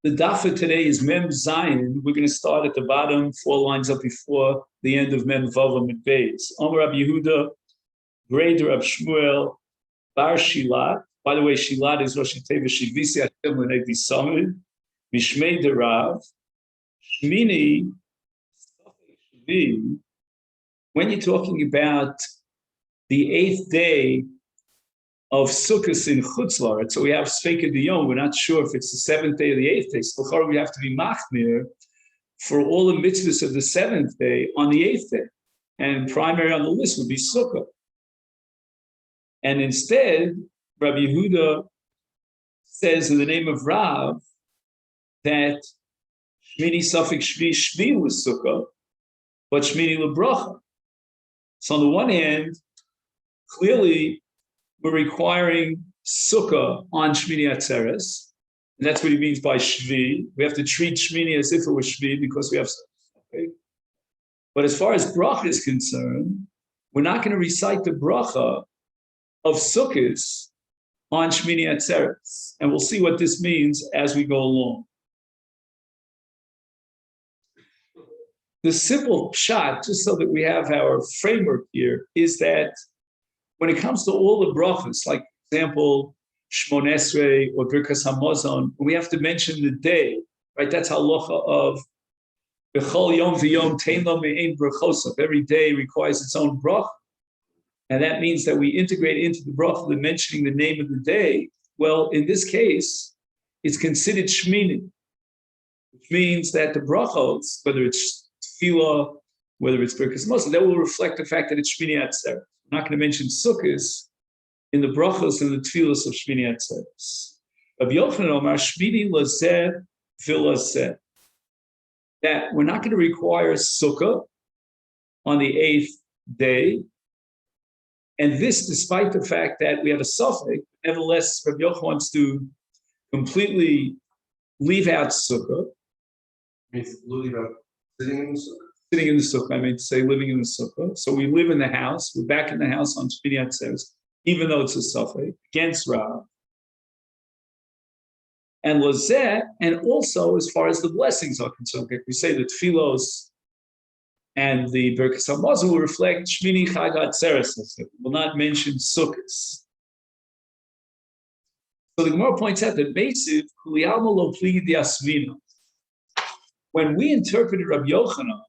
The daf for today is Mem Zayin. We're going to start at the bottom, 4 lines up before the end of Mem Vav Amud Beis. Omer Rab Yehuda, Grade Rab Shmuel, Bar Shilat. By the way, Shilat is Rosh Teva Shivisi Hashem L'nei Samid. Mishmei Derav. Shmini, when you're talking about the 8th day of Succah in Chutz La'aretz, so we have Sveika Diyom, we're not sure if it's the 7th day or the 8th day, so we have to be machmir for all the mitzvahs of the 7th day on the 8th day. And primary on the list would be Sukkah. And instead, Rabbi Yehuda says in the name of Rav that Shmini Safek Shvi was Sukkah, but Shmini L'bracha. So on the one hand, clearly we're requiring Sukkah on Shmini Atzeres, and that's what he means by Shvi. We have to treat Shmini as if it was Shvi because we have Sukkah. Okay? But as far as bracha is concerned, we're not going to recite the bracha of Sukkahs on Shmini Atzeres, and we'll see what this means as we go along. The simple shot, just so that we have our framework here, is that when it comes to all the brachas, like for example, Shmon Esrei or Birkas Hamazon, we have to mention the day, right? That's halacha of B'chol Yom V'Yom Tein Lo Me'ein Brachosov. Every day requires its own bracha. And that means that we integrate into the bracha the mentioning the name of the day. Well, in this case, it's considered Shmini, which means that the brachos, whether it's Tefillah, whether it's Birkas Hamazon, that will reflect the fact that it's Shmini Atzeres. I'm not going to mention Sukkahs in the brachos and the tefillos of Shmini Atzeres. Rabbi Yochanan Omar Shmini Lazeh V'Lazeh. That we're not going to require Sukkah on the 8th day, and this despite the fact that we have a suffix. Nevertheless, Rabbi Yochanan wants to completely leave out Sukkah. Leave out sitting in the Sukkah. Sitting in the sukkah, I mean to say living in the sukkah. So we live in the house, we're back in the house on Shmini Atzeres, even though it's a suffix, against Rav. And Lazeh, and also as far as the blessings are concerned, like we say the Tfilos and the Birkas Hamazon will reflect Shmini Chag Atzeres, will not mention Sukkahs. So the Gemara points out that Meisiv, Kuliyalma Lo Pligi Diasvina. When we interpreted Rabbi Yochanan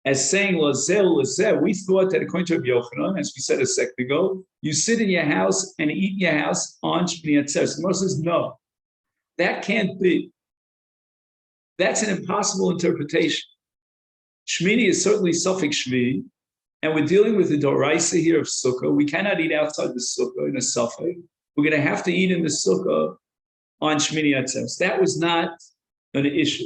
as saying Lazeh, we thought that according to Rabbi Yochanan, as we said a second ago, you sit in your house and eat in your house on Shmini Atzeres. The Gemara says, no, that can't be. That's an impossible interpretation. Shmini is certainly suffix Shvi, and we're dealing with the Doraisa here of Sukkah. We cannot eat outside the Sukkah in a suffix. We're going to have to eat in the Sukkah on Shmini Atzeres. That was not an issue.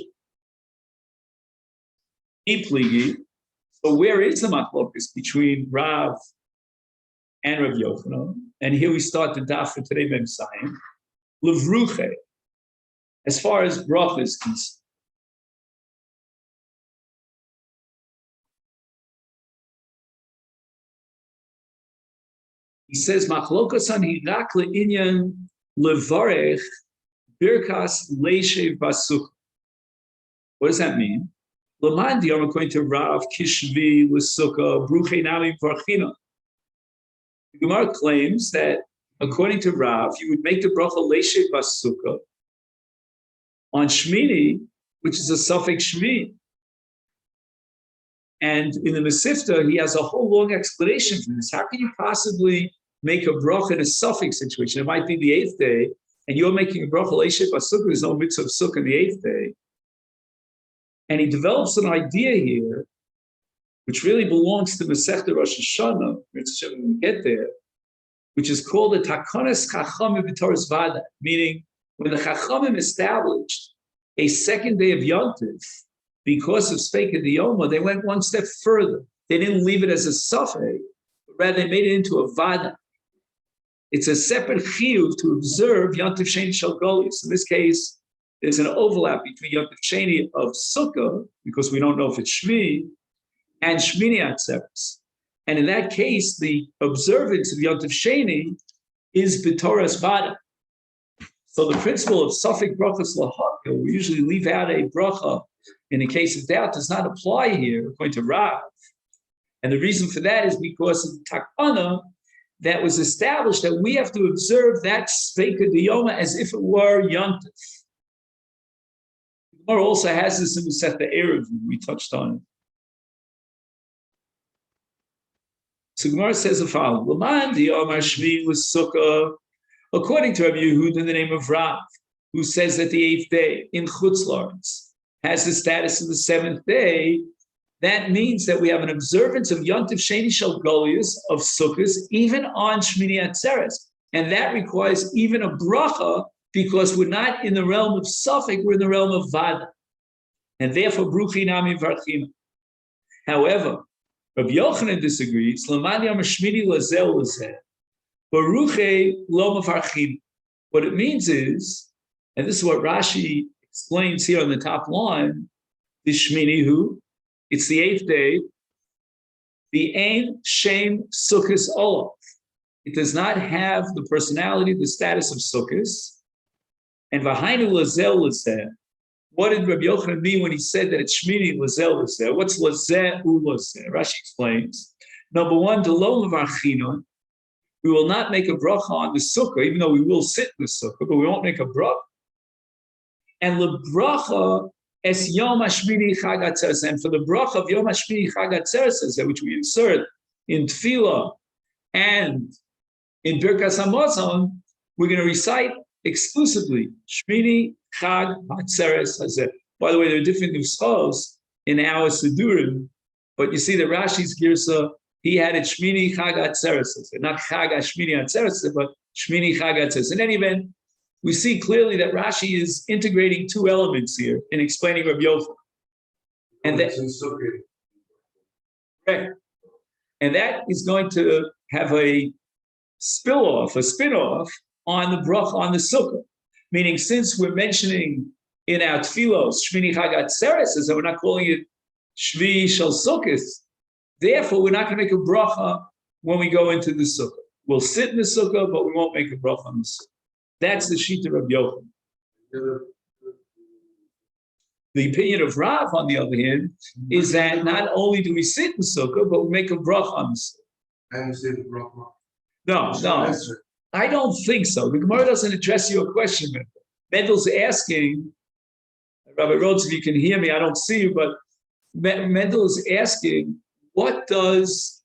So where is the machlokas between Rav and Rav Yochanan? And here we start the daf for today, Mem Zayin. Levruche, as far as bracha is concerned. He says, machlokas an hirak le'inyan levarech birkas leishev basuk. What does that mean? Lamandi, I'm going to Rav Kishvi L'Sukkah Bruchei Nami Parchina. The Gemara claims that according to Rav, you would make the bracha Leishe Basukah on Shmini, which is a suffix Shmi. And in the Masechet, he has a whole long explanation for this. How can you possibly make a bracha in a suffix situation? It might be the 8th day, and you're making a bracha Leishe Basukah. There's no mitzvah of Sukkah on the 8th day. And he develops an idea here, which really belongs to Masechet Rosh Hashanah, when we get there, which is called the Takonis Chachamim B'Torah Vada, meaning when the Chachamim established a 2nd day of Yontif, because of Sveika Diyoma, they went one step further. They didn't leave it as a suffix, but rather they made it into a Vada. It's a separate chiyuv to observe Yontif Sheni Shel Golis. In this case, there's an overlap between Yontif Sheni of Sukkah, because we don't know if it's Shmi, and Shmini Atzeres. And in that case, the observance of Yontif Sheni is B'Torah's Vada. So the principle of Safek brachas lahakil, we usually leave out a bracha in the case of doubt, does not apply here, according to Rav. And the reason for that is because of the takana that was established that we have to observe that Sveika Diyoma as if it were Yontif. The Gemara also has this in the Masechet Erev, we touched on it. So Gemara says the following: Laman Diyomar Shvi was Sukkah, according to Rabbi Yehuda in the name of Rav, who says that the 8th day in Chutz La'aretz has the status of the 7th day. That means that we have an observance of Yontif Sheni Shel Golius of Sukkot even on Shmini Atzeres, and that requires even a bracha because we're not in the realm of Safek, we're in the realm of Vada, and therefore Bruchi Nami Varchim. However, Rabbi Yochanan disagrees. Lamad Yom Shmini Lazel Lazel, Baruche Lo Mavarchim. What it means is, and this is what Rashi explains here on the top line, the Shmini who. It's the 8th day. The Ein Shem Sukkos Olav. It does not have the personality, the status of Sukkos. And V'hainu Lazel Lazeh. What did Rabbi Yochanan mean when he said that it's Shmini Lazel Lazeh? What's Lazeh U Lazeh? Rashi explains. Number one, Delom Varchinon. We will not make a bracha on the Sukkah, even though we will sit in the Sukkah, but we won't make a bracha. And the bracha Es Yom HaShmini Chag Atzeres, and for the bracha of Yom HaShmini Chag Atzeres, which we insert in Tefillah and in Birkas Hamazon, we're going to recite exclusively Shmini Chag Atzeres Hazeh. By the way, there are different nuschos in our Sidurim, but you see that Rashi's Girsa, he had it Shmini Chag Atzeres, not Chag HaShmini Atzeres, but Shmini Chag Atzeres. In any event, we see clearly that Rashi is integrating two elements here in explaining Rabbi Yochanan. And that, right. And that is going to have a spin-off on the bracha on the sukkah. Meaning, since we're mentioning in our tefillos Shmini Chag Atzeres, and we're not calling it Shvi Shel Sukkos, therefore we're not going to make a bracha when we go into the sukkah. We'll sit in the sukkah, but we won't make a bracha on the sukkah. That's the Shita of Yochanan. The opinion of Rav, on the other hand, is that not only do we sit in Sukkah, but we make a bracha on the Sukkah. And you say the bracha. No. I don't think so. The Gemara doesn't address your question, Mendel. Mendel's asking, Rabbi Rhodes, if you can hear me, I don't see you, but Mendel is asking, what does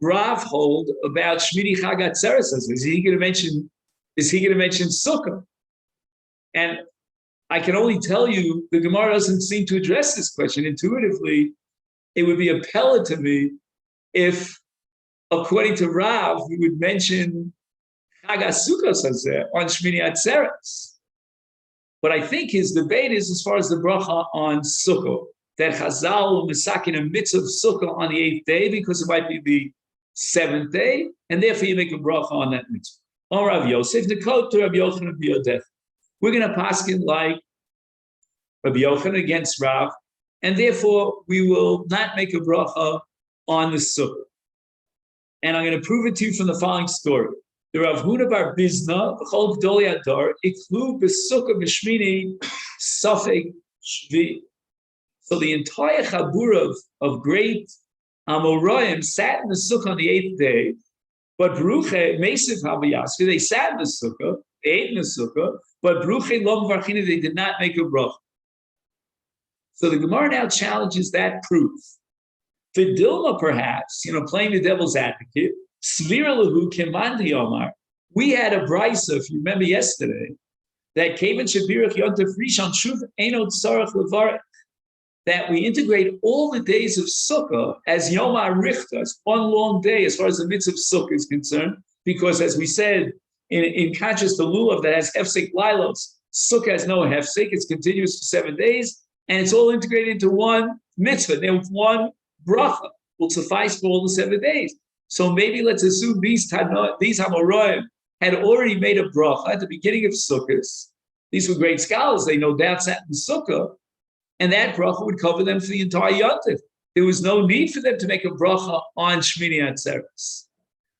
Rav hold about Shmini Chag Atzeres? Is he going to mention Sukkah? And I can only tell you, the Gemara doesn't seem to address this question. Intuitively, it would be appellate to me if, according to Rav, we would mention Chag HaSukkos on Shmini Atzeres. But I think his debate is as far as the bracha on Sukkah, that Chazal will misakin a mitzvah of Sukkah on the 8th day because it might be the 7th day, and therefore you make a bracha on that mitzvah. On Rav Yosef, the quote to Rabbi Yochanan B'Yodech. We're going to paskin like Rabbi Yochanan against Rav, and therefore we will not make a bracha on the sukkah. And I'm going to prove it to you from the following story. The Rav Huna bar Bizna, v'chol gdolei hador, iklu b'sukkah b'shmini safek shvi. So the entire chabur of great Amoraim sat in the sukkah on the 8th day. But Bruche, Mesef Havayasvi, they sat in the sukkah, they ate in the sukkah, but Bruche Lom Varchina, they did not make a bracha. So the Gemara now challenges that proof. Vidilma, perhaps, playing the devil's advocate, Svira Lahu Kimandi Omar, we had a brisa, if you remember yesterday, that Kavan Shabirach Yontif Rishon Shuv Einot Sarach Levarech, that we integrate all the days of Sukkah as Yom HaRichta, as one long day as far as the mitzvah of Sukkah is concerned, because as we said, in contrast to Lulav that has Hefsek Lilos, Sukkah has no Hefsek, it's continuous for 7 days, and it's all integrated into one mitzvah. Now, one bracha will suffice for all the 7 days. So maybe let's assume these Hamoraim had already made a bracha at the beginning of Sukkot. These were great scholars, they no doubt sat in Sukkah, and that bracha would cover them for the entire Yontif. There was no need for them to make a bracha on Shmini Atzeres.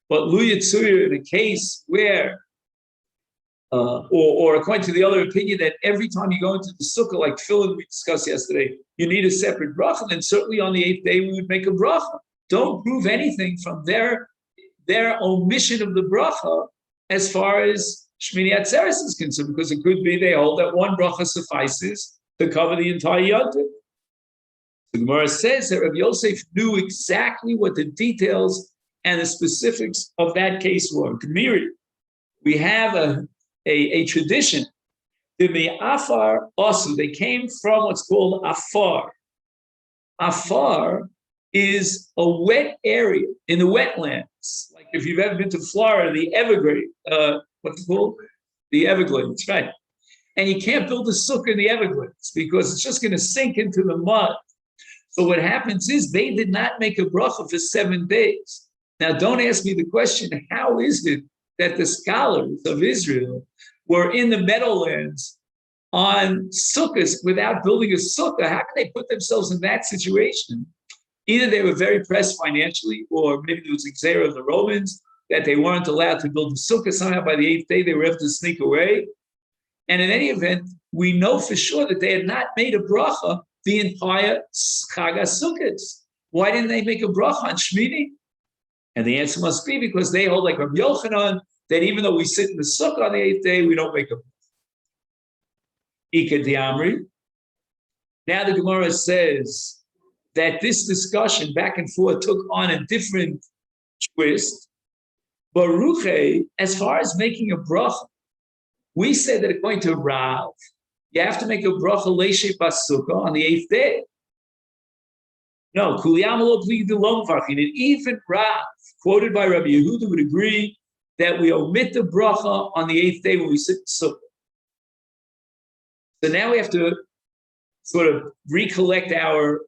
But Lu Yitzuyah, in a case where or according to the other opinion, that every time you go into the sukkah, like tefillin we discussed yesterday, you need a separate bracha, then certainly on the 8th day we would make a bracha. Don't prove anything from their omission of the bracha as far as Shmini Atzeres is concerned, because it could be they hold that one bracha suffices to cover the entire yontif. The Gemara says that Rabbi Yosef knew exactly what the details and the specifics of that case were. Gemiri, we have a tradition. The Me'afar also, they came from what's called afar. Afar is a wet area in the wetlands. Like if you've ever been to Florida, the Everglades, what's it called? The Everglades, right? And you can't build a sukkah in the Everglades because it's just going to sink into the mud. So what happens is they did not make a bracha for 7 days. Now, don't ask me the question, how is it that the scholars of Israel were in the Meadowlands on sukkahs without building a sukkah? How can they put themselves in that situation? Either they were very pressed financially, or maybe there was a xera of the Romans that they weren't allowed to build a sukkah. Somehow by the 8th day, they were able to sneak away. And in any event, we know for sure that they had not made a bracha the entire Chag HaSukkos. Why didn't they make a bracha on Shmini? And the answer must be because they hold like Rabbi Yochanan, that even though we sit in the sukkah on the 8th day, we don't make a bracha. Ika Diamri. Now the Gemara says that this discussion back and forth took on a different twist. Baruch, as far as making a bracha, we said that according to Rav, you have to make a bracha leishe basukah on the 8th day. No, kuliyam lo pligi delom varchin. And even Rav, quoted by Rabbi Yehuda, would agree that we omit the bracha on the 8th day when we sit in sukkah. So now we have to sort of recollect our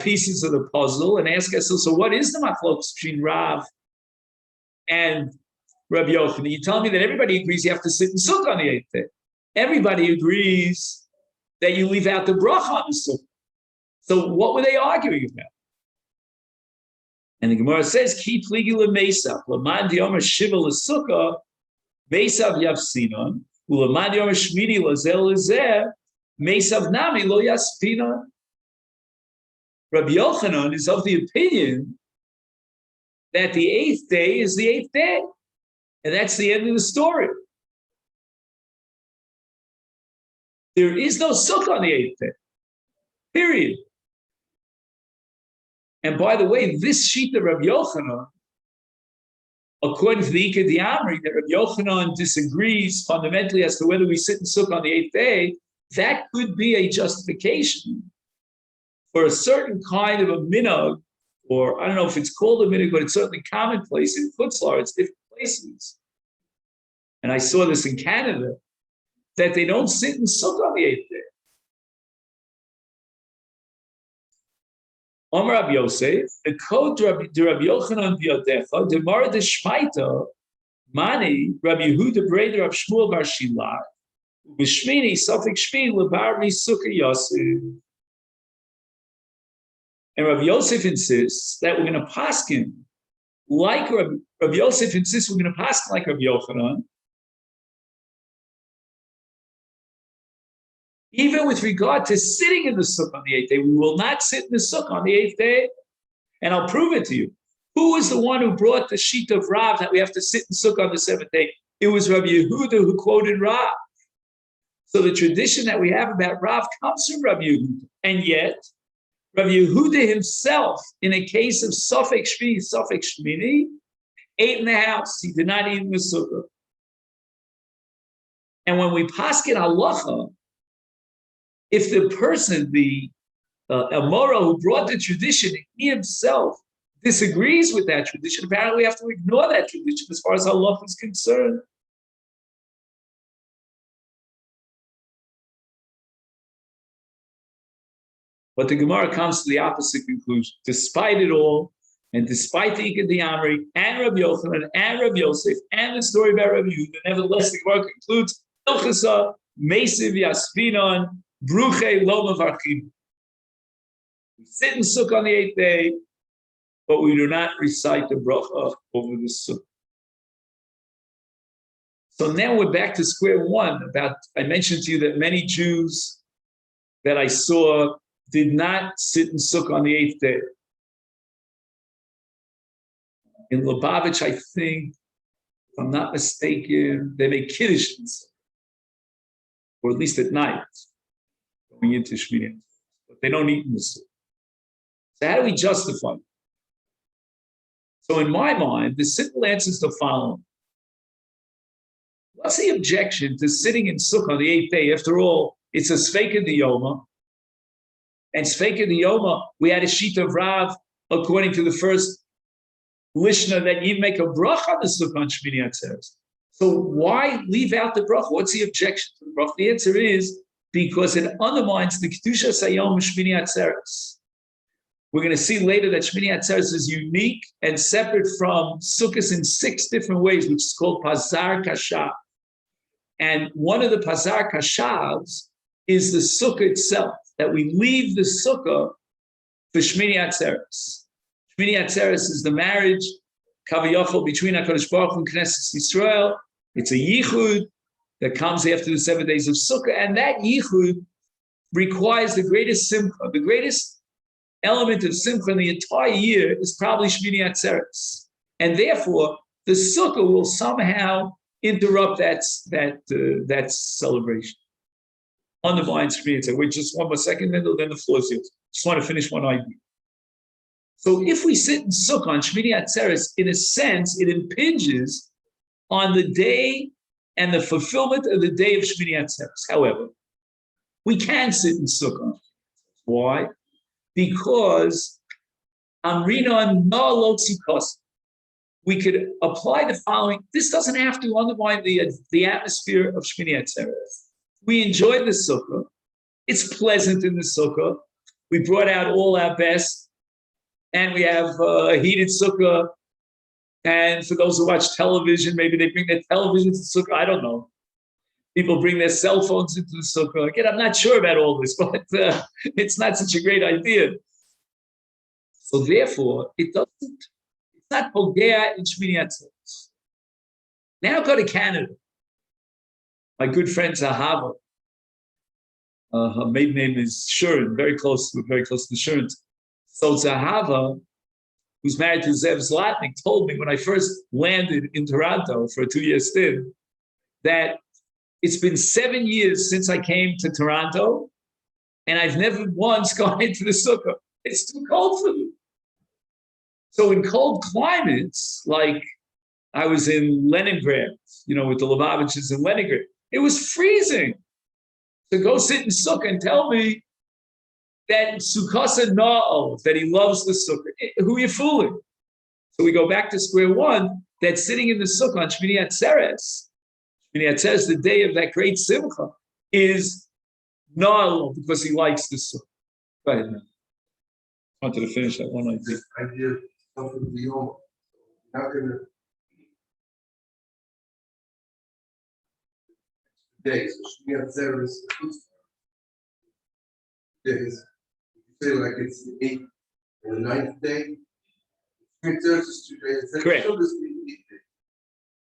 pieces of the puzzle and ask ourselves, so what is the machlokes between Rav and Rabbi Yochanan? You tell me that everybody agrees you have to sit in sukkah on the 8th day. Everybody agrees that you leave out the bracha on the sukkah. So what were they arguing about? And the Gemara says, "Ki pligi lemesav laman diyomer shiva lesukkah mesav yafsinon ulaman diyomer shmini lazel lezer mesav nami lo yaspinon." Rabbi Yochanan is of the opinion that the 8th day is the 8th day, and that's the end of the story. There is no sukkah on the 8th day, period. And by the way, this sheet of Rabbi Yochanan, according to the Ika Diamri, that Rabbi Yochanan disagrees fundamentally as to whether we sit in sukkah on the 8th day, that could be a justification for a certain kind of a minhag, or I don't know if it's called a minhag, but it's certainly commonplace in Chutzlar, it's different places. And I saw this in Canada, that they don't sit in sukkah on the 8th day. Omar Rabbi Yosef, the code de Rabbi Yochanan B'Yodecha, the Mara de Shmaita, Mani, Rabbi Yehuda Breder of Shmuel Bar Shilach, B'Shmini, Sofik Shmi, Lebarmi Sukkah Yosef. And Rabbi Yosef insists that we're going to paskin like Rabbi Yosef insists we're going to paskin like Rabbi Yochanan, even with regard to sitting in the sukkah on the 8th day. We will not sit in the sukkah on the 8th day, and I'll prove it to you. Who was the one who brought the sheet of Rav that we have to sit in sukkah on the 7th day? It was Rabbi Yehuda who quoted Rav. So the tradition that we have about Rav comes from Rabbi Yehuda, and yet Rabbi Yehuda himself, in a case of Sofek Shmini, ate in the house. He did not eat in the sukkah. And when we paskin halacha, if the person, the Amora who brought the tradition, he himself disagrees with that tradition, apparently we have to ignore that tradition as far as halacha is concerned. But the Gemara comes to the opposite conclusion. Despite it all, and despite the Ika Diamri, and Rabbi Yochanan, and Rabbi Yosef, and the story about Rabbi Yehuda, nevertheless, the Gemara concludes, Ilchasa, Mesiv Yaspinon, Bruche Lo Mavarchim. We sit in sukkah on the 8th day, but we do not recite the bracha over the sukkah. So now we're back to square one. I mentioned to you that many Jews that I saw did not sit in Sukkah on the 8th day. In Lubavitch, I think, if I'm not mistaken, they make Kiddush in Sukkah, or at least at night, going into Shmini. But they don't eat in the Sukkah. So how do we justify it? So in my mind, the simple answer is the following. What's the objection to sitting in Sukkah on the 8th day? After all, it's a Sveka Diyoma. And Sveka Diyoma, we had a sheet of Rav, according to the first Lishna, that you make a bracha on the Sukkah on Shmini Atzeres. So why leave out the bracha? What's the objection to the bracha? The answer is because it undermines the Kedusha Sayom Shmini Atzeres. We're going to see later that Shmini Atzeres is unique and separate from Sukkot in 6 different ways, which is called Pazar Kashav. And one of the Pazar Kashavs is the Sukkah itself, that we leave the Sukkah for Shmini Atzeres. Shmini Atzeres is the marriage, Kaviyachol, between HaKadosh Baruch Hu and Knesset Yisrael. It's a yichud that comes after the 7 days of Sukkah, and that yichud requires the greatest simcha. The greatest element of simcha in the entire year is probably Shmini Atzeres, and therefore the Sukkah will somehow interrupt that celebration. Undermines Shmini Atzeres. Wait just one more second, then the floor is yours. Just want to finish one idea. So if we sit in Sukkah on Shmini Atzeres, in a sense, it impinges on the day and the fulfillment of the day of Shmini Atzeres. However, we can sit in Sukkah. Why? Because Amrinon no lotzikos. We could apply the following. This doesn't have to undermine the atmosphere of Shmini Atzeres. We enjoyed the Sukkah. It's pleasant in the Sukkah. We brought out all our best. And we have a heated Sukkah. And for those who watch television, maybe they bring their television to the Sukkah. I don't know. People bring their cell phones into the Sukkah. Again, I'm not sure about all this, but it's not such a great idea. So therefore, it's not Pogea in Shmini Atzeres. Now go to Canada. My good friend Zahava. Her maiden name is Shurin, very close to Shurin. So Zahava, who's married to Zev Zlatnik, told me when I first landed in Toronto for a 2-year stint that it's been 7 years since I came to Toronto, and I've never once gone into the Sukkah. It's too cold for me. So in cold climates, like I was in Leningrad, with the Lubavitches in Leningrad, it was freezing. To go sit in Sukkah and tell me that Sukkah Na'al, that he loves the Sukkah. Who are you fooling? So we go back to square one, that sitting in the Sukkah on Shmini Atzeres, the day of that great Simcha, is Na'al because he likes the Sukkah. Go ahead, man. I wanted to finish that one idea. This idea of something beyond. How can days, Shmini Atzeres, days. Say like it's the 8th and the 9th day. Shmini Atzeres is 2 days. Correct.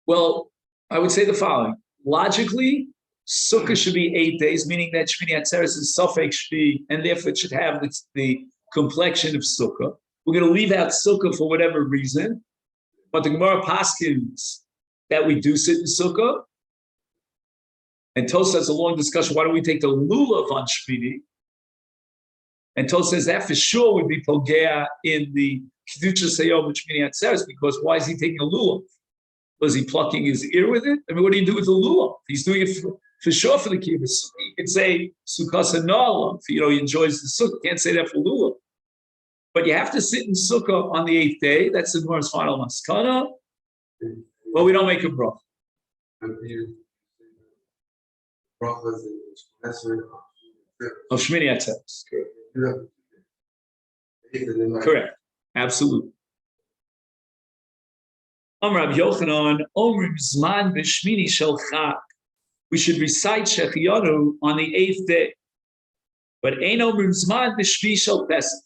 Well, I would say the following. Logically, Sukkah should be 8 days, meaning that Shmini Atzeres is Sofek Shvi, and therefore it should have the complexion of Sukkah. We're going to leave out Sukkah for whatever reason, but the Gemara paskins that we do sit in Sukkah. And Tos has a long discussion. Why don't we take the lulav on Shmini? And Tos says that for sure would be pogea in the Kedusha Sayom Shmini Atzeres, because why is he taking a lulav? Was he plucking his ear with it? I mean, what do you do with the lulav? He's doing it for sure for the kibbutz. You could say Sukkah Na'al, he enjoys the Sukkah. Can't say that for lulav. But you have to sit in Sukkah on the 8th day. That's the Gemara's final maskana. Well, we don't make a bracha. Of Shmini Atzeres. Correct. Absolutely. Rabbi Yochanan, Omrim Zman b'Shmini shel Chag. We should recite Shechianu on the 8th day. But Ein Omrim Zman b'Shvi shel Pesach.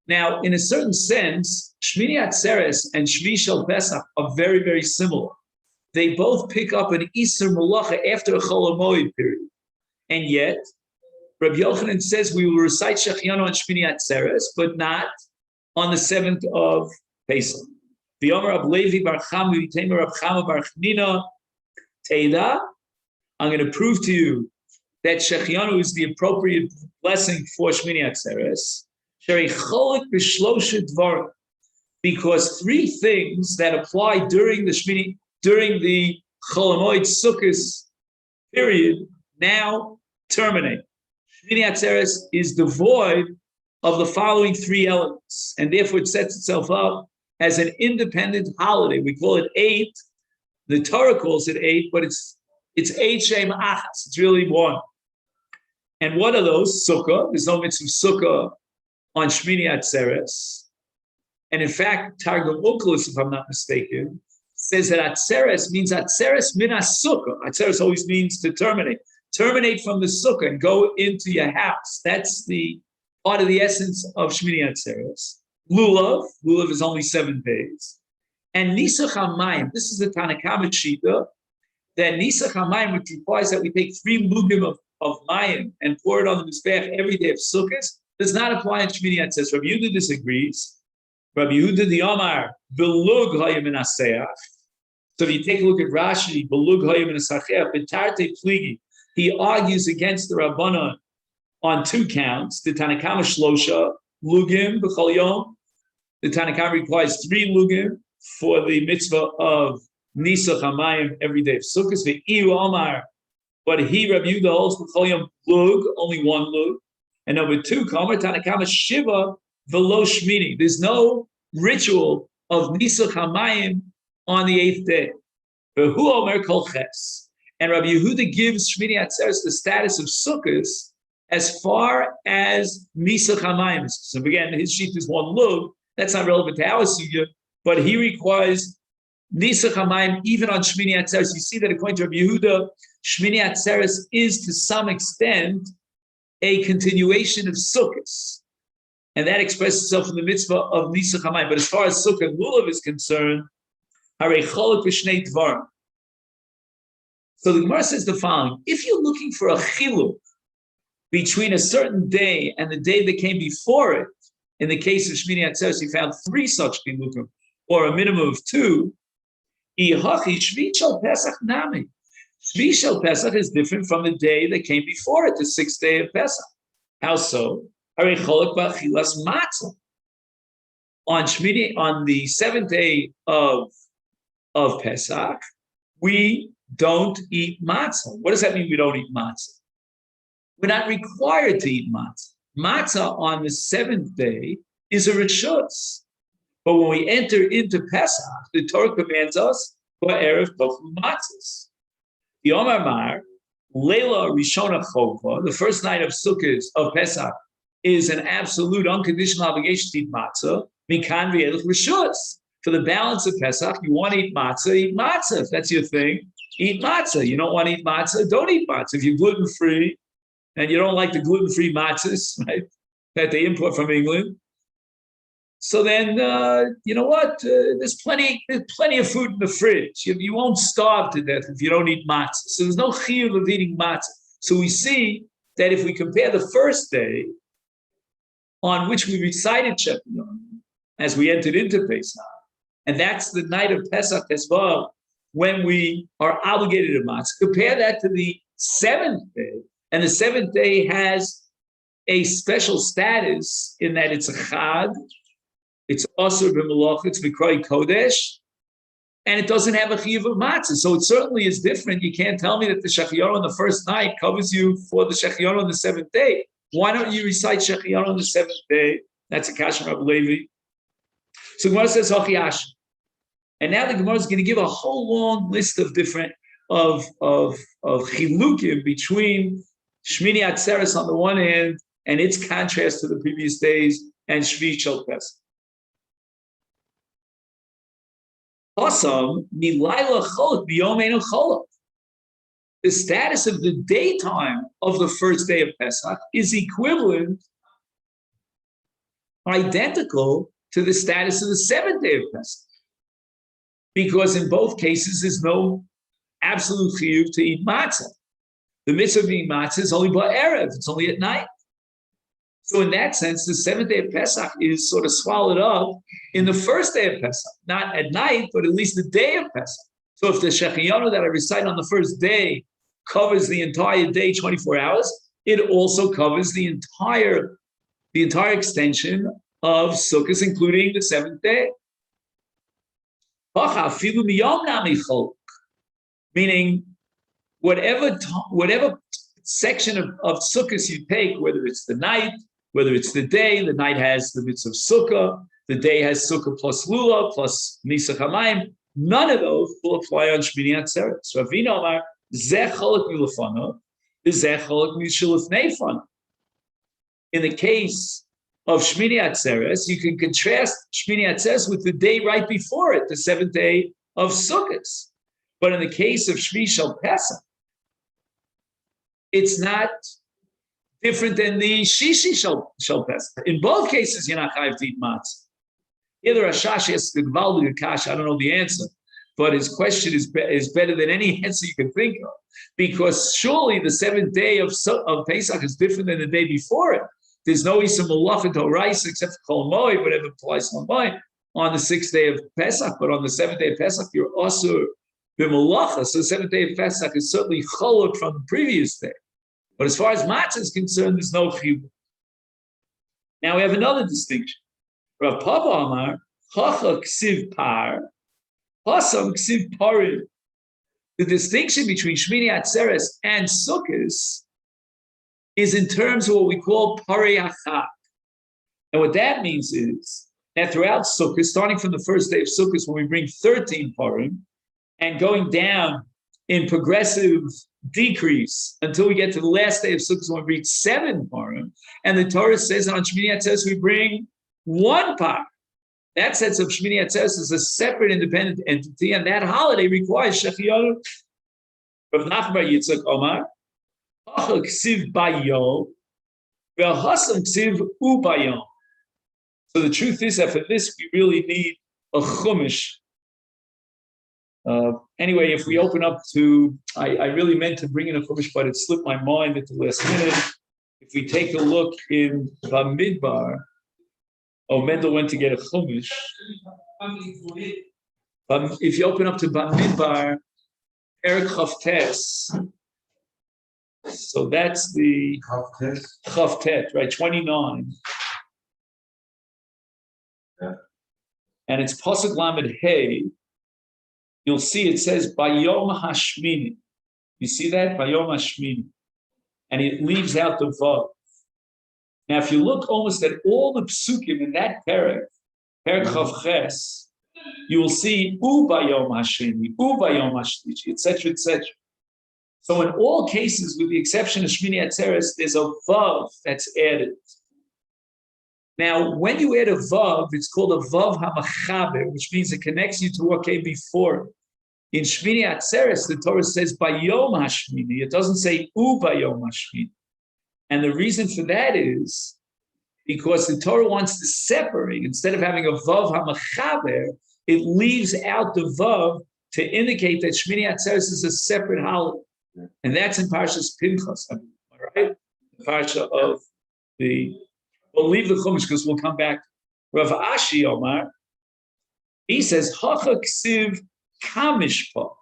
Now, in a certain sense, Shmini Atzeres and Shvi shel Pesach are very, very similar. they both pick up an Isser Malacha after a Chol HaMoed period. And yet, Rabbi Yochanan says we will recite Shechianu on Shmini Atzeres, but not on the 7th of Pesach. The Omer of Levi Bar Chama, V'Tamer Rav Chama Bar Chanina, Teida, I'm going to prove to you that Shechianu is the appropriate blessing for Shmini Atzeres. Sheri Cholik B'Shloshet Dvarim, because three things that apply during the Chol HaMoed Sukkos period now terminate. Shmini Atzeres is devoid of the following three elements, and therefore it sets itself up as an independent holiday. We call it 8. The Torah calls it 8, but it's 8 Shem Achas. It's really one. And what are those? Sukkah. There's no mitzvah Sukkah on Shmini Atzeres. And in fact, Targum Onkelos, if I'm not mistaken, says that Atzeres means Atzeres min Sukkah. Atzeres always means to terminate. Terminate from the Sukkah and go into your house. That's the part of the essence of Shmini Atzeres. Lulav is only 7 days. And Nisach HaMayim, this is the Tanakama Shita, that Nisach HaMayim, which requires that we take 3 lugim of Mayim and pour it on the Mizbeach every day of Sukkot, does not apply in Shmini Atzeres. Rabbi Yehuda disagrees. Rabbi Yehuda the Omar, Belug Hayim in Aseach. So if you take a look at Rashi, Belug Hayim in Aseach, Betarte Pligi, he argues against the Rabbanon on 2 counts. The Tanakama Shlosha, Lugim, B'chol Yom. The Tanakama requires 3 Lugim for the mitzvah of Nisach HaMayim every day of Sukkot. Ve'iu Omar, but he, Rabbi Yehuda, holds B'chol Yom Lug, only 1 Lug. And number 2, Kamer Tanakama Shiva, V'lo Shmini. There's no ritual of Nisach HaMayim on the 8th day. V'hu Omer Kol Ches. And Rabbi Yehuda gives Shmini Atzeres the status of Sukkot as far as Nisach HaMayim. So again, his sheet is 1 lug. That's not relevant to our sugya, but he requires Nisach HaMayim even on Shmini Atzeres. You see that according to Rabbi Yehuda, Shmini Atzeres is to some extent a continuation of Sukkot. And that expresses itself in the mitzvah of Nisach HaMayim. But as far as Sukkah and Lulav is concerned, Harei Cholok B'Shnei Dvarim. So the Gemara says the following: if you're looking for a chiluk between a certain day and the day that came before it, in the case of Shmini Atzeres, you found 3 such chilukim, or a minimum of 2. Ihachi Shvi Shel Pesach Nami. Shvi Shel Pesach is different from the day that came before it, the 6th day of Pesach. How so? Harei Cholok B'Achilas Matzah. On Shmini, on the 7th day of Pesach, we don't eat matzah. What does that mean, we don't eat matzah? We're not required to eat matzah. Matzah on the 7th day is a rishus. But when we enter into Pesach, the Torah commands us for Erev Tofu matzahs. The Omar Mar, Leila Rishona Chokva, the first night of Sukkot of Pesach, is an absolute unconditional obligation to eat matzah. Mikan v'elech rishus. For the balance of Pesach, you want to eat matzah, if that's your thing. Eat matzah. You don't want to eat matzah, don't eat matzah. If you're gluten-free and you don't like the gluten-free matzahs, right, that they import from England, so then, you know what? There's plenty of food in the fridge. You won't starve to death if you don't eat matzah. So there's no chiyuv of eating matzah. So we see that if we compare the first day on which we recited Shechianu as we entered into Pesach, and that's the night of Pesach as well, when we are obligated to matzah. Compare that to the 7th day, and the 7th day has a special status in that it's a chag, it's asur b'malach, it's mikroi kodesh, and it doesn't have a chiyuv of matzah. So it certainly is different. You can't tell me that the Shechianu on the first night covers you for the Shechianu on the 7th day. Why don't you recite Shechianu on the 7th day? That's a kasha of Levi. So Gemara says Hachiyash. And now the Gemara is going to give a whole long list of different of chilukim between Shmini Atzeres on the one hand and its contrast to the previous days and Shvi Shel Pesach. Awesome, milayla cholok biyomeinu cholok. The status of the daytime of the first day of Pesach is equivalent, identical to the status of the 7th day of Pesach. because in both cases there's no absolute chiyuv to eat matzah. The mitzvah of eating matzah is only ba'erev, it's only at night. So in that sense, the seventh day of Pesach is sort of swallowed up in the first day of Pesach, not at night, but at least the day of Pesach. So if the Shechiyanu that I recite on the first day covers the entire day, 24 hours, it also covers the entire extension of Sukkot, including the seventh day. Meaning, whatever section of Sukkot you take, whether it's the night, whether it's the night has the mitzvah of Sukkah, the day has Sukkah plus Lula, plus Nisach HaMayim, none of those will apply on Shmini Atzeres. So Avinu Amar, Zeh Cholok Milafana, Zeh Cholok Mishulafnei Fana. In the case of Shmini Atzeres, you can contrast Shmini Atzeres with the day right before it, the seventh day of Sukkot. But in the case of Shvi Shel Pesach, it's not different than the Shishi Shel Pesach. In both cases, you're not chayav to eat matzah. Here the Rashash asks the Gvaldi Akash, I don't know the answer, but his question is better than any answer you can think of. Because surely the seventh day of Pesach is different than the day before it. There's no Isa Malach to rice except for Kol Moed, whatever applies to Moed, on the sixth day of Pesach, but on the seventh day of Pesach, you're also b'malacha. So the seventh day of Pesach is certainly cholot from the previous day. But as far as matzah is concerned, there's no chiyuv. Now we have another distinction. Rav Papa Amar, chacha ksiv par, pasam ksiv parim. The distinction between Shmini Atzeres and Sukkot is in terms of what we call parei achak. And what that means is that throughout Sukkot, starting from the first day of Sukkot, when we bring 13 parim, and going down in progressive decrease until we get to the last day of Sukkot when we reach 7 parim, and the Torah says on Shmini Atzeres we bring 1 par. That sense of Shmini Atzeres is a separate, independent entity, and that holiday requires Shechiyot. Rav Nachman bar Yitzchak Omar, Hacha ksiv bayom, ve'hasam ksiv ubayom. So the truth is that for this we really need a chumash. Anyway, if we open up to, I really meant to bring in a chumash, but it slipped my mind at the last minute. If we take a look in Bamidbar, Mendel went to get a chumash. If you open up to Bamidbar, Erik Chavtes, so that's the Chavtet, right? 29. Yeah. And it's Pasuk Lamed Hey. You'll see it says Bayom Hashmini. You see that? Bayom Hashmini. And it leaves out the Vav. Now, if you look almost at all the psukim in that Perek Chavches, you will see U Bayom Hashmini, U Bayom Hashlishi, etc., etc. So in all cases, with the exception of Shmini Atzeres, there's a Vav that's added. Now, when you add a Vav, it's called a Vav HaMachaber, which means it connects you to what came before. In Shmini Atzeres, the Torah says Bayom Hashmini. It doesn't say U Bayom Hashmini. And the reason for that is because the Torah wants to separate. Instead of having a Vav HaMachaber, it leaves out the Vav to indicate that Shmini Atzeres is a separate holiday. And that's in Parshas Pinchas, right? The Parsha of the... We'll leave the Chumash because we'll come back. Rav Ashi Omar, he says, Hacha ksiv kamishpat.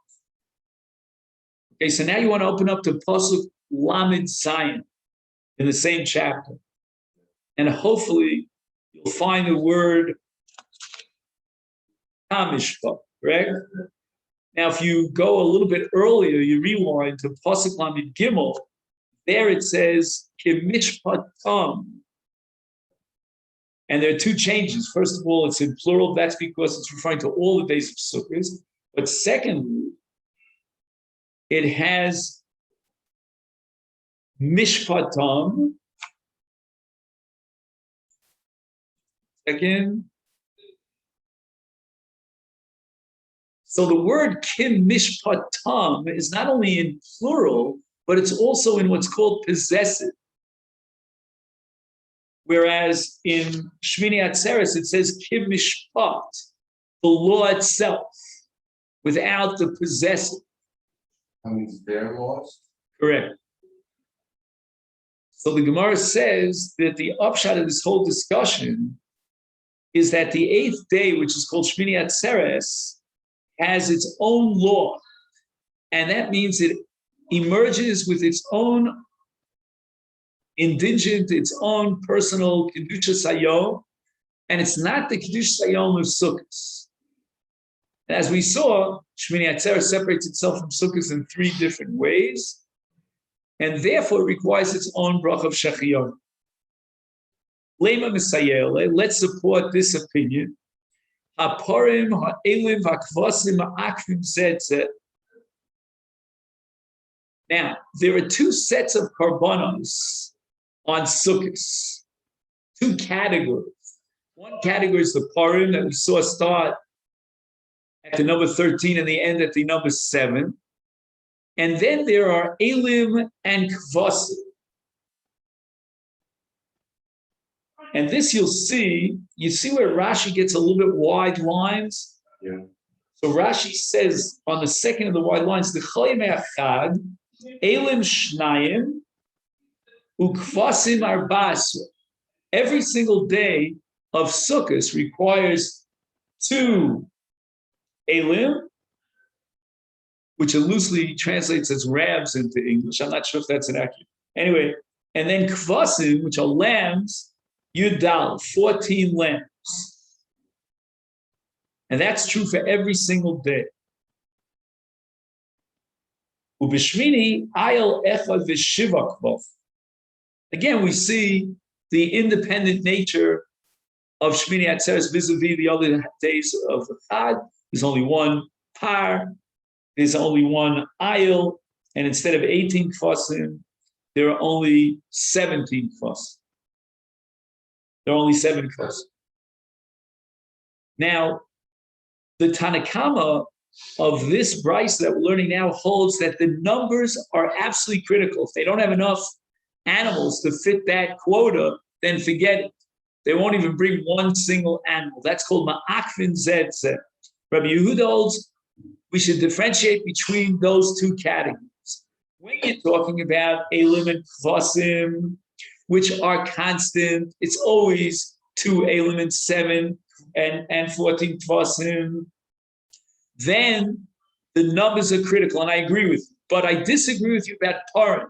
Okay, so now you want to open up to Pasuk Lamed Zayin in the same chapter. And hopefully you'll find the word kamishpat, correct? Now, if you go a little bit earlier, you rewind to Pasuk Lamed Gimel, there it says, Kimishpatam. And there are 2 changes. First of all, it's in plural. That's because it's referring to all the days of Sukkot. But secondly, it has mishpatam. Again. So the word kim mishpatam is not only in plural, but it's also in what's called possessive. Whereas in Shmini Atzeres, it says Kim Mishpat, the law itself. without the possessor. That means they're lost. Correct. So the Gemara says that the upshot of this whole discussion is that the 8th day, which is called Shmini Atzeres, has its own law. And that means it emerges with its own indigent, its own personal Kedushas Hayom, and it's not the Kedushas Hayom of Sukkot. As we saw, Shmini Atzeres separates itself from Sukkot in 3 different ways, and therefore it requires its own brach of Shechiyot. Lema Misayele, let's support this opinion. Haporim, ha'elim, ha'kvasim, ha'akvim zed. Now, there are 2 sets of karbanos on Sukkot, 2 categories. One category is the parim that we saw start at the number 13 and the end at the number 7. And then there are elim and kvasim. And this you see where Rashi gets a little bit wide lines? Yeah. So Rashi says on the second of the wide lines, the Chayim Echad, elim shnayim, ukvasim arbas. Every single day of Sukkot requires 2 elim, which it loosely translates as rams into English. I'm not sure if that's an accurate. Anyway, and then kvasim, which are lambs, Yudal, 14 lambs. And that's true for every single day. Ubishmini ayel echad v'shiva kvav. Again, we see the independent nature of Shmini Atzeres vis-a-vis the other days of the Chag. There's only 1 par, there's only 1 ayel, and instead of 18 kvasim, there are only 17 kvasim. There are only 7 kvasim. Now, the Tanakama of this Bryce that we're learning now holds that the numbers are absolutely critical. If they don't have enough animals to fit that quota, then forget it. They won't even bring 1 single animal. That's called ma'akvin zed. Rabbi Yehuda holds we should differentiate between those 2 categories. When you're talking about elim and kvasim, which are constant, it's always 2 elim and 7 and 14 kvasim. Then the numbers are critical, and I agree with you. But I disagree with you about parim,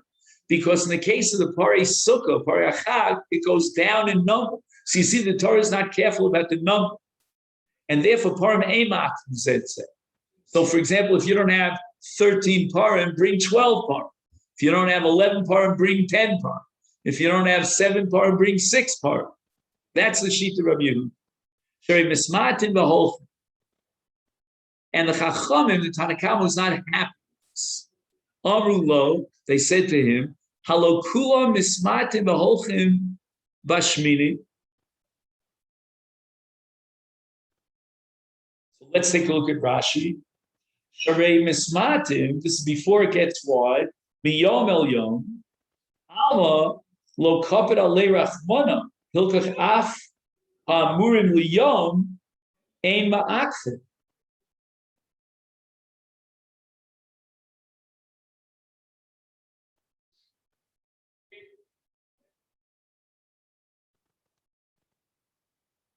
because in the case of the parei sukkah, parei achag, it goes down in number. So you see, the Torah is not careful about the number, and therefore parim emak zed. So, for example, if you don't have 13 parim, bring 12 parim. If you don't have 11 parim, bring 10 parim. If you don't have 7 parim, bring 6 parim. That's the Shita Rabbi Yehuda. Sherei mismatin b'holchem. And the Chachamim, the Tanakam, was not happy. Amru lo, they said to him, Halo kulam mismatim b'holchim bashmini. So let's take a look at Rashi. Sharei mismatim, this is before it gets wide, miyom el yom, alma lo kapit alei rachmana, hilkach af ha'amurim liyom, ein ma'akfin.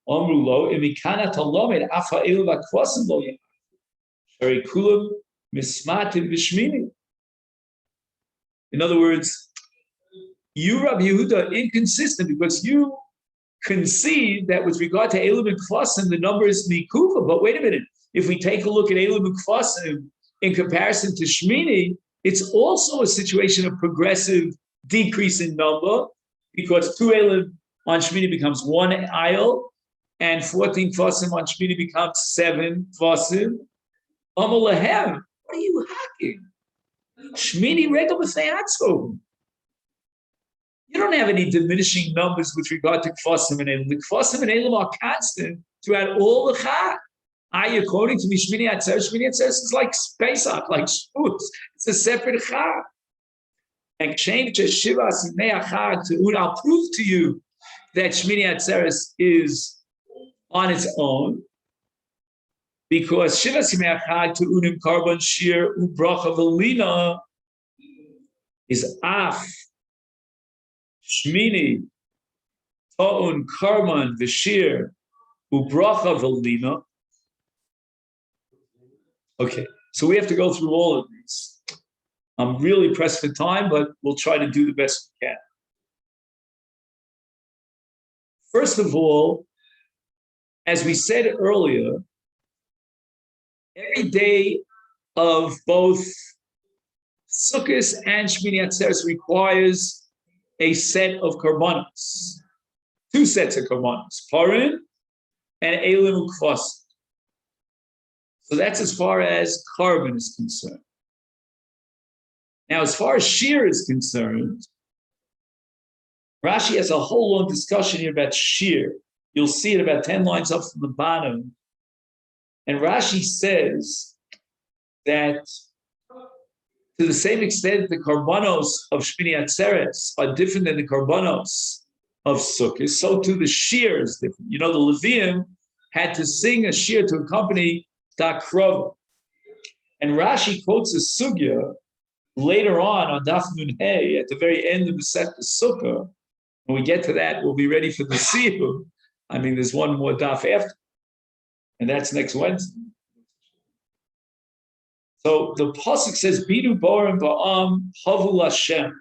Amrulo, imikana talomed afa elu vakvasim lo yem. Shari kulam mismatim b'shmini. In other words, you, Rabbi Yehuda, inconsistent because you concede that with regard to Elim and Kvasim, the number is Mikufa. But wait a minute, if we take a look at Elim and Kvasim in comparison to Shmini, it's also a situation of progressive decrease in number because 2 Elim on Shmini becomes 1 ayel, and 14 Kvasim on Shmini becomes 7 Kvasim. Amalehem, what are you hacking? Shmini regal b'feyatzov. You don't have any diminishing numbers with regard to Kvasim and Elim. The Kvasim and Elim are constant throughout all the Chag. According to me, Shmini Atzeres is like Pesach, like Shavuos. It's a separate Chag. And change to Shiva Simei Chag to I'll prove to you that Shmini Atzeres is on its own, because Shivas Yimei Chag to Unim Karban Shir Ubracha Velina is Af Shmini Ta'un Karman V'Shir Ubracha Velina. Okay, so we have to go through all of these. I'm really pressed for time, but we'll try to do the best we can. First of all, as we said earlier, every day of both Sukkot and Shmini Atzeres requires a set of korbanos, two sets of korbanos, Parin and Elim Ukvas. So that's as far as carbon is concerned. Now, as far as shear is concerned, Rashi has a whole long discussion here about shear. You'll see it about 10 lines up from the bottom. And Rashi says that to the same extent the korbanos of Shmini Atzeres are different than the korbanos of Sukkot, so too the shear is different. You know, the Leviim had to sing a shear to accompany Dakrova. And Rashi quotes a sugya later on Daf Nun Hey, at the very end of the Sukkah. When we get to that, we'll be ready for the Siyum. I mean, there's one more daf after, and that's next Wednesday. So the pasuk says, "Bidu borim ba'am havu Hashem,"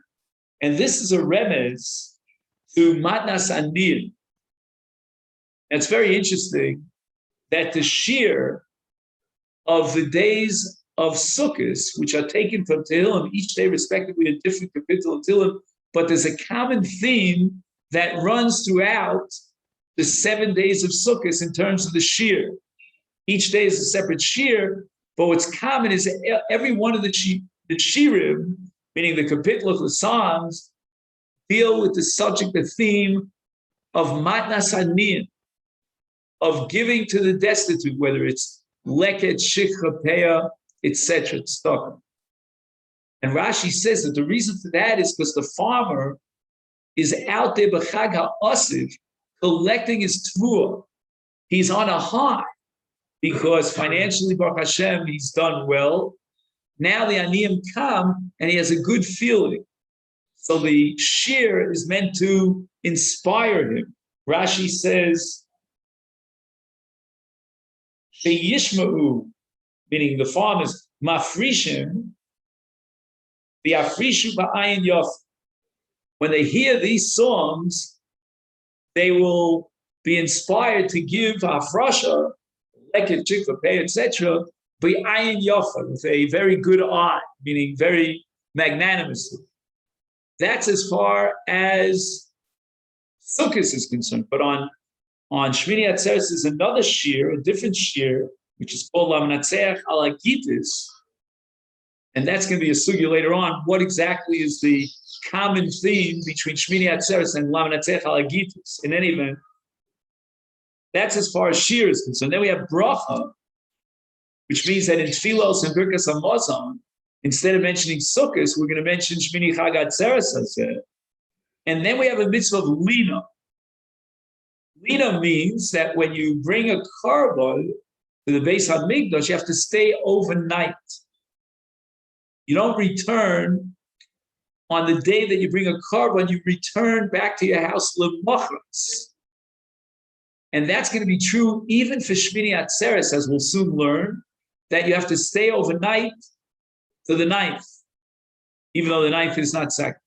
and this is a remez to matnas anir. It's very interesting that the shear of the days of Sukkot, which are taken from Tehillim, each day respectively a different capital of Tehillim, but there's a common theme that runs throughout the 7 days of Sukkot in terms of the shear. Each day is a separate shear, but what's common is every one of the shirim, meaning the capital of the Psalms, deal with the subject, the theme of matnas aniyim, of giving to the destitute, whether it's leket, shikha, peah, etc., tzedakah. And Rashi says that the reason for that is because the farmer is out there b'chag ha'asiv collecting his teruah. He's on a high because financially, Baruch Hashem, he's done well. Now the aniyim come and he has a good feeling. So the shear is meant to inspire him. Rashi says, Sheyishma'u, meaning the farmers, mafrishim, the afrishu ba'ayin yof. When they hear these songs, they will be inspired to give afrasha, leket, chikva, pei, etc., ba'ayin yofa, with a very good eye, meaning very magnanimously. That's as far as Sukkot is concerned. But on Shmini Atzeres is another shear, a different shear, which is called Lamnatzeach Alagitis. And that's going to be a sugya later on. What exactly is the common theme between Shmini Atzeres and Lamnatzeach Alagitis? In any event, that's as far as shear is concerned. Then we have bracha, which means that in Tfilos and Birkas HaMazon, instead of mentioning Sukkot, we're going to mention Shmini Chag Atzeres. And then we have a mitzvah of lina. Lina means that when you bring a korban to the Beis HaMikdash, you have to stay overnight. You don't return on the day that you bring a korban, you return back to your house lemachras. And that's going to be true even for Shmini Atzeres, as we'll soon learn, that you have to stay overnight to the 9th, even though the 9th is not sacrificed.